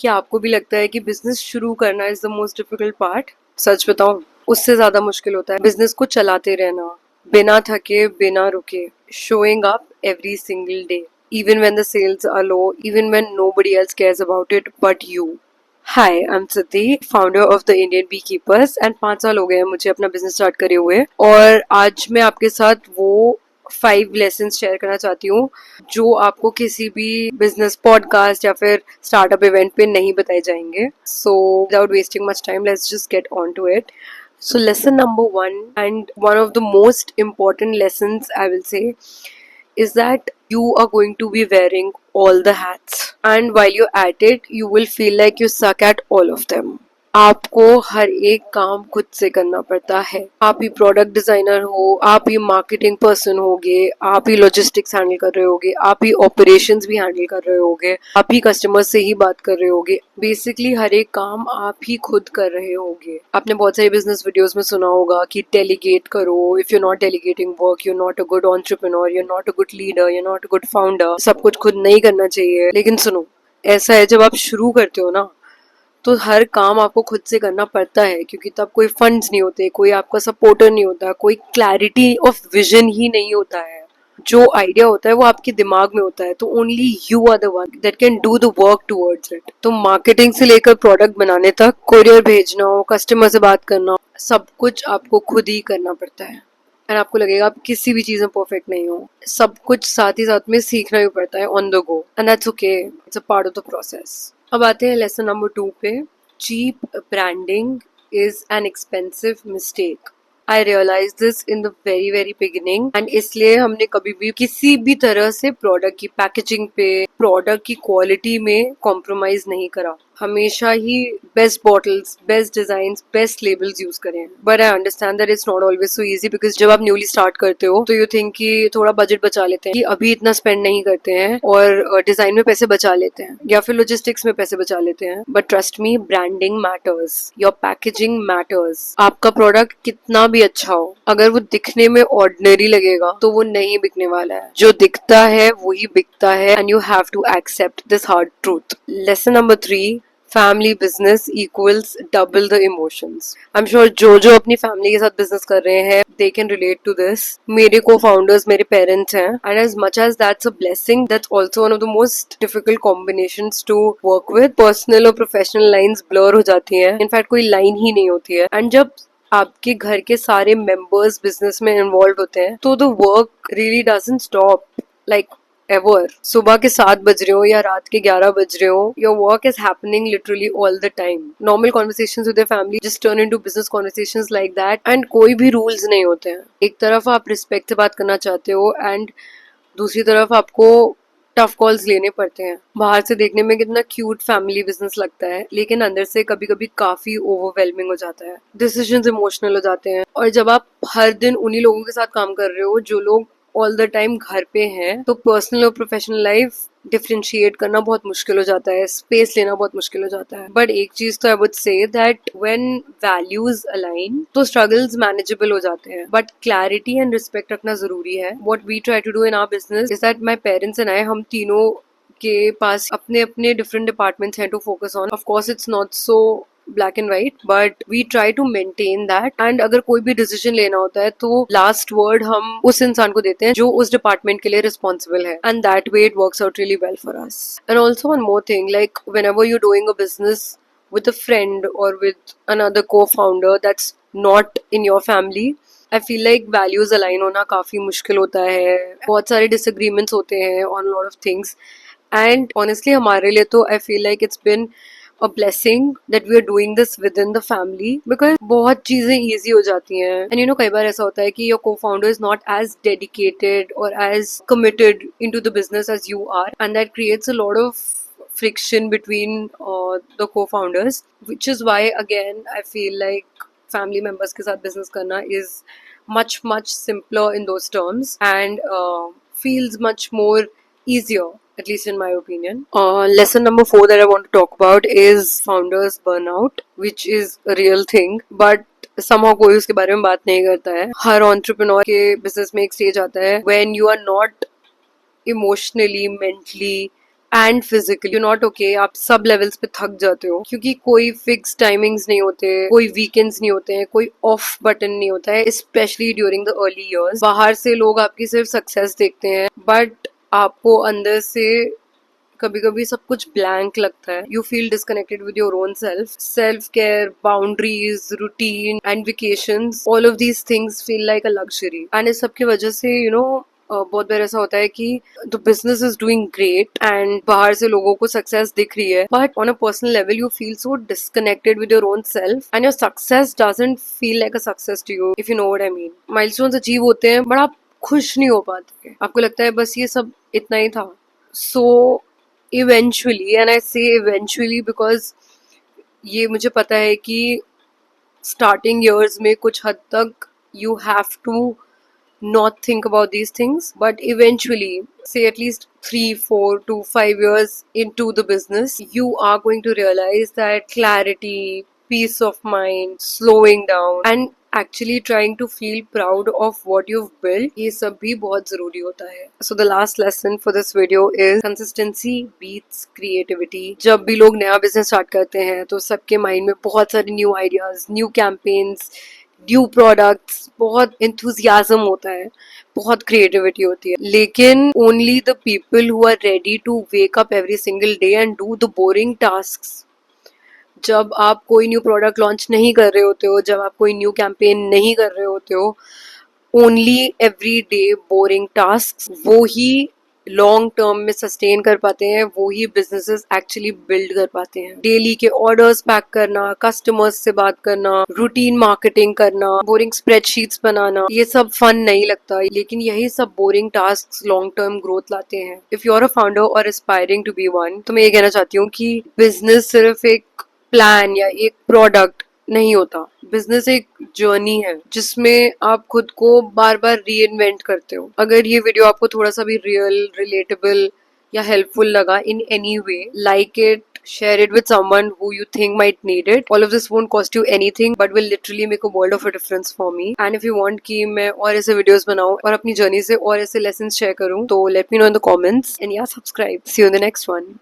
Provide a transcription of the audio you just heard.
क्या आपको भी लगता है कि बिजनेस शुरू करना is the most difficult part? सच बताऊं, उससे ज्यादा मुश्किल होता है बिजनेस को चलाते रहना, बिना थके बिना रुके, showing up every single day, even when the sales are low, even when nobody else cares about it but you. Hi, I'm Sati, founder of the Indian Beekeepers, and 5 साल हो गए हैं मुझे अपना बिजनेस स्टार्ट करे हुए, और आज मैं आपके साथ वो 5 लेसन शेयर करना चाहती हूँ जो आपको किसी भी बिजनेस पॉडकास्ट या फिर स्टार्टअप इवेंट पे नहीं बताए जाएंगे. So without wasting much time, let's just get on to it. So lesson number 1, and one of the most important lessons I will say, is that you are going to be wearing all the hats, and while you're at it you will feel like you suck at all of them. आपको हर एक काम खुद से करना पड़ता है. आप ही product designer हो, आप ही मार्केटिंग पर्सन होगे, आप ही लॉजिस्टिक्स हैंडल कर रहे होगे, आप ही ऑपरेशंस भी हैंडल कर रहे होगे, आप ही कस्टमर से ही बात कर रहे होगे. बेसिकली हर एक काम आप ही खुद कर रहे होगे. आपने बहुत सारे बिजनेस वीडियोस में सुना होगा कि डेलीगेट करो. If you not delegating work, you not a good entrepreneur, you not a good leader, you not a good founder. सब कुछ खुद नहीं करना चाहिए. लेकिन सुनो, ऐसा है, जब आप शुरू करते हो ना, तो हर काम आपको खुद से करना पड़ता है, क्योंकि तब कोई फंड्स नहीं होते, कोई आपका सपोर्टर नहीं होता, कोई क्लैरिटी ऑफ विजन ही नहीं होता है. जो आइडिया होता है वो आपके दिमाग में होता है, तो only you are the one that can do the work towards it. तो मार्केटिंग से लेकर प्रोडक्ट बनाने तक, कोरियर भेजना हो, कस्टमर से बात करना, सब कुछ आपको खुद ही करना पड़ता है. और आपको लगेगा आप किसी भी चीज में परफेक्ट नहीं हो. सब कुछ साथ ही साथ में सीखना भी पड़ता है on the go, and that's okay. It's a part of the process. अब आते हैं लेसन नंबर 2 पे. Cheap branding is an expensive mistake. I realise this in the very very beginning, and इसलिए हमने कभी भी किसी भी तरह से प्रोडक्ट की पैकेजिंग पे, प्रोडक्ट की क्वालिटी में कॉम्प्रोमाइज नहीं करा. हमेशा ही best bottles, best design, best labels use करें. But I understand that it's not always so easy, because जब आप न्यूली स्टार्ट करते हो तो यू थिंक कि थोड़ा बजट बचा लेते हैं, कि अभी इतना स्पेंड नहीं करते हैं, और डिजाइन में पैसे बचा लेते हैं, या फिर लॉजिस्टिक्स में पैसे बचा लेते हैं. But trust me, branding matters, your packaging matters. आपका प्रोडक्ट कितना भी अच्छा हो, अगर वो दिखने में ऑर्डिनरी लगेगा तो वो नहीं बिकने वाला है. जो दिखता है वही बिकता है, and you have to accept this hard truth. Lesson number 3, family business equals double the emotions. I am sure जो अपनी फैमिली के साथ बिजनेस कर रहे हैं, they can relate to this. मेरे को फाउंडर्स मेरे पेरेंट्स हैं, and as much as that's a blessing, that's also one of the most difficult combinations to work with. Personal और प्रोफेशनल लाइन्स ब्लर हो जाती हैं. इनफैक्ट कोई लाइन ही नहीं होती है. एंड जब आपके घर के सारे मेंबर्स बिजनेस में इन्वॉल्व होते हैं, तो the work really doesn't stop, like ever. सुबह के 7 बज रहे हो या रात के 11 बज रहे हो, your work is happening literally all the time. Normal conversations with your family just turn into business conversations like that, and कोई भी रूल्स नहीं होते हैं. एक तरफ आप रिस्पेक्ट से बात करना चाहते हो, एंड दूसरी तरफ आपको टफ कॉल्स लेने पड़ते हैं. बाहर से देखने में कितना क्यूट फैमिली बिजनेस लगता है, लेकिन अंदर से कभी कभी काफी ओवरवेलमिंग हो जाता है. डिसीजंस इमोशनल हो जाते हैं, और जब आप हर दिन उन्हीं लोगों के साथ काम कर रहे हो जो लोग ऑल द टाइम घर पे हैं, तो पर्सनल और प्रोफेशनल लाइफ डिफरेंशिएट करना बहुत मुश्किल हो जाता है, स्पेस लेना बहुत मुश्किल हो जाता है. बट एक चीज तो I would say that when values align, तो स्ट्रगल्स मैनेजेबल हो जाते हैं. बट क्लैरिटी एंड रिस्पेक्ट रखना जरूरी है. What we try to do in our business is that my parents and I, हम तीनों के पास अपने अपने डिफरेंट डिपार्टमेंट्स हैं to focus on. Of course it's not so black and white, but we try to maintain that. And अगर कोई भी डिसीजन लेना होता है, तो लास्ट वर्ड हम उस इंसान को देते हैं जो उस डिपार्टमेंट के लिए रिस्पॉन्सिबल है, and that way it works out really well for us. And also one more thing, like whenever you're doing a business with a friend or with another co-founder that's not in your family, I feel like values align होना काफी मुश्किल होता है. बहुत सारे disagreements होते हैं on a lot of things, and honestly हमारे लिए तो I feel like it's been a blessing that we are doing this within the family, because बहुत चीजें easy हो जाती हैं. And you know, कई बार ऐसा होता है कि your co-founder is not as dedicated or as committed into the business as you are, and that creates a lot of friction between the co-founders, which is why again I feel like family members के साथ business करना is much simpler in those terms, and feels much more easier, at least in my opinion. Lesson number 4 that I want to talk about is founders burnout, which is a real thing, but somehow कोई उसके बारे में बात नहीं करता है. हर entrepreneur के business में एक stage आता है when you are not emotionally, mentally and physically you not okay, आप सब लेवल्स पे थक जाते हो क्योंकि कोई फिक्स टाइमिंग्स नहीं होते, कोई वीकेंड्स नहीं होते हैं, कोई ऑफ बटन नहीं होता है, specially during the early years. बाहर से लोग आपकी सिर्फ सक्सेस देखते हैं बट आपको अंदर से कभी कभी सब कुछ ब्लैंक लगता है। You feel disconnected with your own self care, boundaries, routine and vacations, all of these things feel like a luxury. And इस सब की वजह से बहुत बार ऐसा होता है कि the business is doing great and बाहर से लोगों को सक्सेस दिख रही है but on a personal level you feel so disconnected with your own self and your success doesn't feel like a success to you, if you know what I mean. Milestones achieve होते हैं but आप खुश नहीं हो पाते, आपको लगता है बस ये सब इतना ही था। सो इवेंचुअली, एंड आई से इवेंचुअली बिकॉज ये मुझे पता है कि स्टार्टिंग ईयर्स में कुछ हद तक you have to not think about these things, but eventually, say at least 3 4 to 5 years into the business, you are going to realize that clarity, peace of mind, slowing down and actually trying to feel proud of what you've built, ये सब भी बहुत जरूरी होता है। So the last lesson for this video is consistency beats creativity। जब भी लोग नया बिजनेस स्टार्ट करते हैं तो सबके माइंड में बहुत सारे new ideas, new campaigns, new products, बहुत इंथुजियाज्म होता है, बहुत क्रिएटिविटी होती है, लेकिन only the people who are ready to wake up every single day and do the boring tasks. जब आप कोई न्यू प्रोडक्ट लॉन्च नहीं कर रहे होते हो, जब आप कोई न्यू कैंपेन नहीं कर रहे होते हो, only every day boring task, वो ही लॉन्ग टर्म में सस्टेन कर पाते हैं, वो ही बिजनेसेस एक्चुअली बिल्ड कर पाते हैं। डेली के ऑर्डर्स पैक करना, कस्टमर्स से बात करना, रूटीन मार्केटिंग करना, बोरिंग स्प्रेडशीट्स बनाना, ये सब फन नहीं लगता, लेकिन यही सब boring task long term growth लाते हैं। If you are a founder or aspiring to be one, तो मैं ये कहना चाहती हूँ कि बिजनेस सिर्फ एक प्लान या एक प्रोडक्ट नहीं होता, बिजनेस एक जर्नी है जिसमें आप खुद को बार बार री इन्वेंट करते हो। अगर ये वीडियो आपको थोड़ा सा भी रियल, रिलेटेबल या हेल्पफुल लगा in any way, like it, share it with someone who you think might need it. All of this won't cost you anything but will literally make a world of a difference for me. And if you want कि मैं और ऐसे videos बनाऊं और अपनी journey से और ऐसे lessons share करूं, तो let me know in the comments and yeah, subscribe. See you in the next one.